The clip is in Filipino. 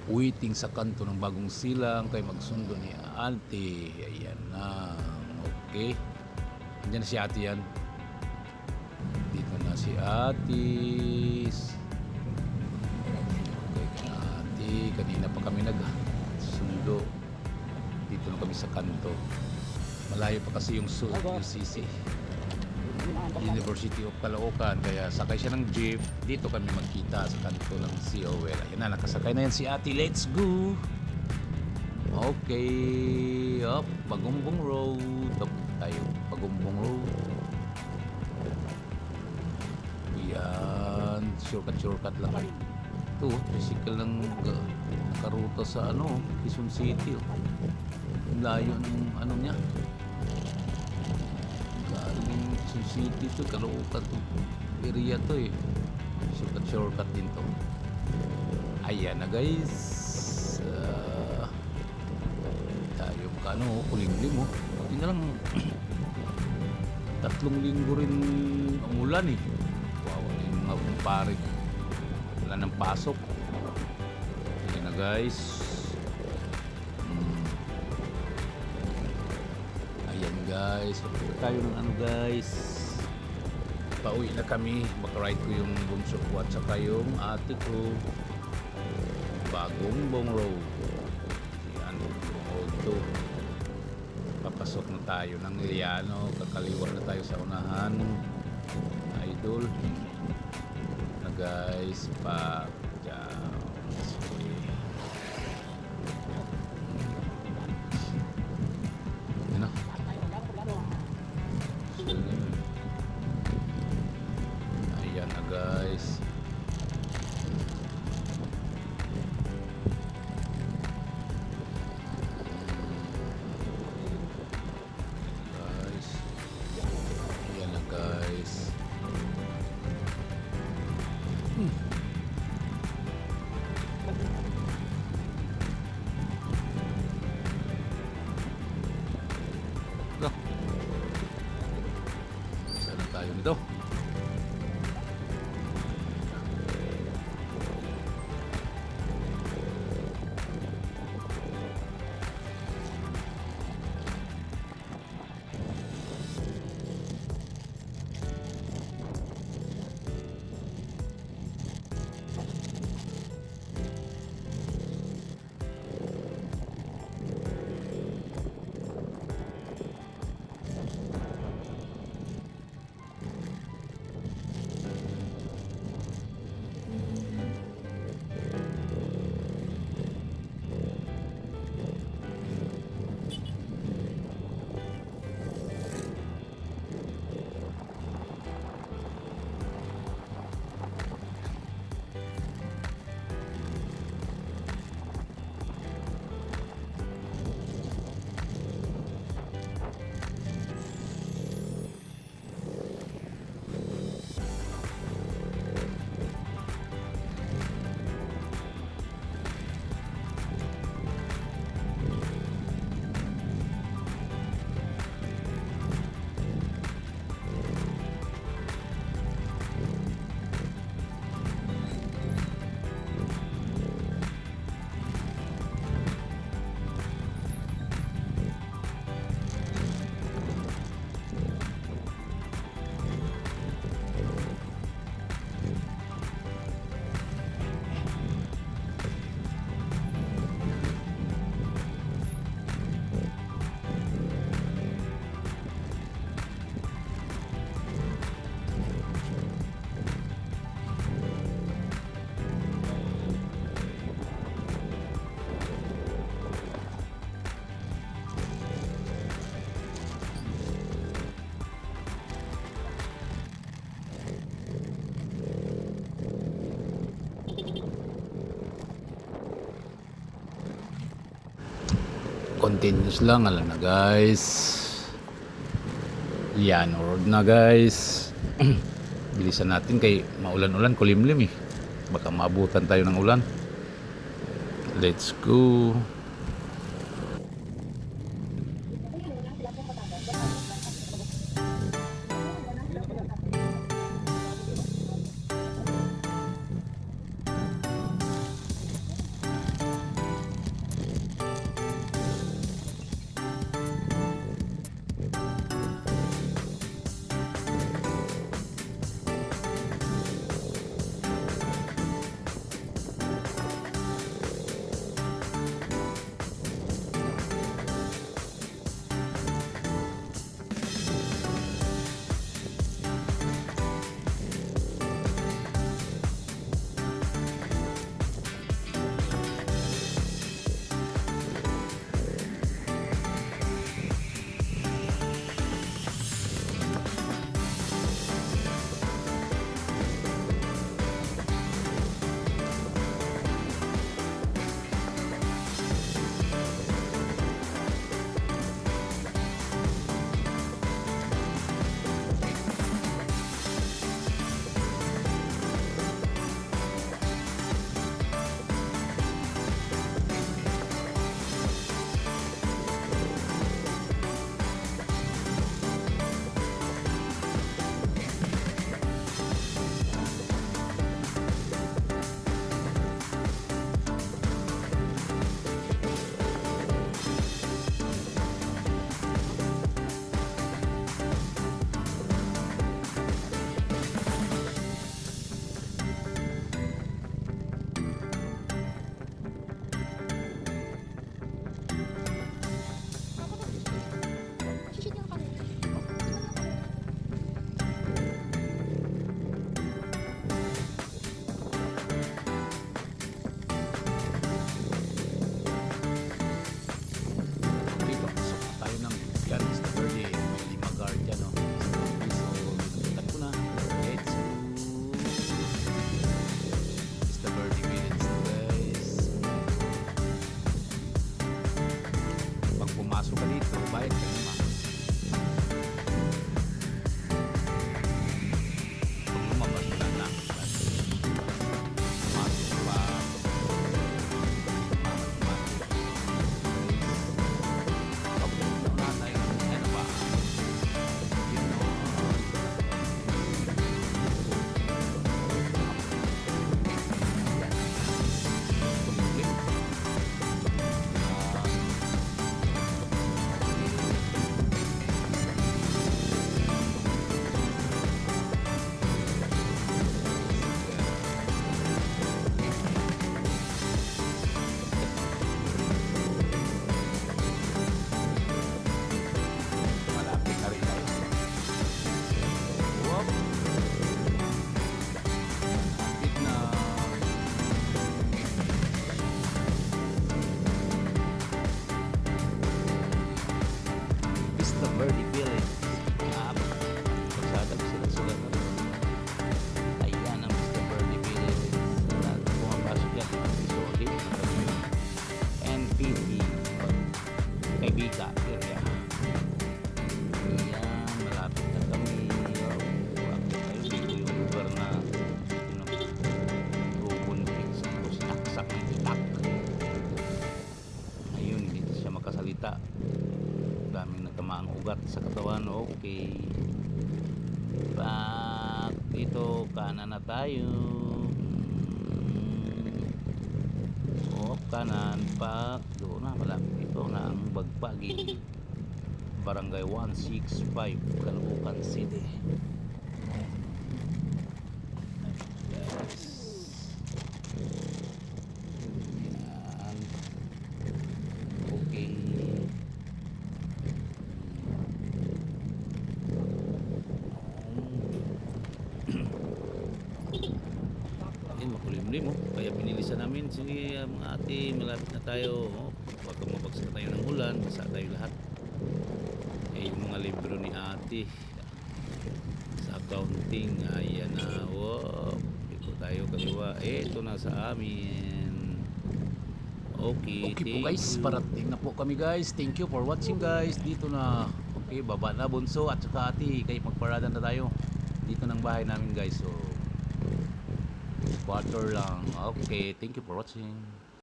waiting sa kanto ng bagong silang kay magsundo ni ate. Ayan na. Okay. Andiyan na si ate yan. Dito na si atis. Okay, ate. Kanina pa kami nagsundo. Dito na kami sa kanto. Malayo pa kasi yung sisi. University of Caloocan, kaya sakay siya ng jeep. Dito kami magkita sa kanto ng COL. Ayan na, nakasakay na yan si ate. Let's go! Okay, up, Bagumbong Road. Up tayo, Bagumbong Road. Yan, shortcut lang. Ito, tricycle lang nakaruta sa Quezon City. Ang layo ng niya. Galing Quezon City to, Caloocan to area to eh. Shortcut din to. Ayan na guys. Tayo kulimlim oh. Hindi na lang 3 linggo rin umulan eh. Wow, yung mga kumpare. Wala nang pasok. Ayan na guys. Ayan guys. Tayo ng guys. Pauwi na kami. Makaride ko yung bunso ko at saka yung ate ko. Bagumbong Road. Yan, Road 2. Papasok na tayo ng Iliano. Kakaliwa na tayo sa unahan. Idol. Na guys, pa dyan. Yan na. Ayan na guys. Saan tayo nito? Continuous lang, alam na guys. Yan, road na guys. Bilisan natin kay maulan-ulan, kulimlim eh. Baka maabutan tayo ng ulan. Let's go. Bika area. Ayan, malapit na kami. Bakit tayo dito yung lugar na pinag-ubuntik sa sinaksak ng itak. Ayun, hindi siya makasalita. Daming nagtamaang ugat sa katawan. Okay. Back dito, kanan na tayo. Off kanan, back. Doon na, malapit dito na ang Bagpagi. Barangay 165, Caloocan City. Guys. Yan. Okay. Ayun, makulimlim oh. Kaya pinilisan namin si mga ate, malapit na tayo oh. Baka mabagsak tayo ng ulan, basa tayo lahat. Eh, yung mga libro ni ate sa accounting, ayan na. Wow, dito tayo kaliwa. Ito na sa amin. Okay, Okay po guys, parating na po kami guys. Thank you for watching guys. Dito na. Okay, baba na bunso at saka ate. Kaya magparada na tayo. Dito ng bahay namin guys. So, quarter lang. Okay, thank you for watching.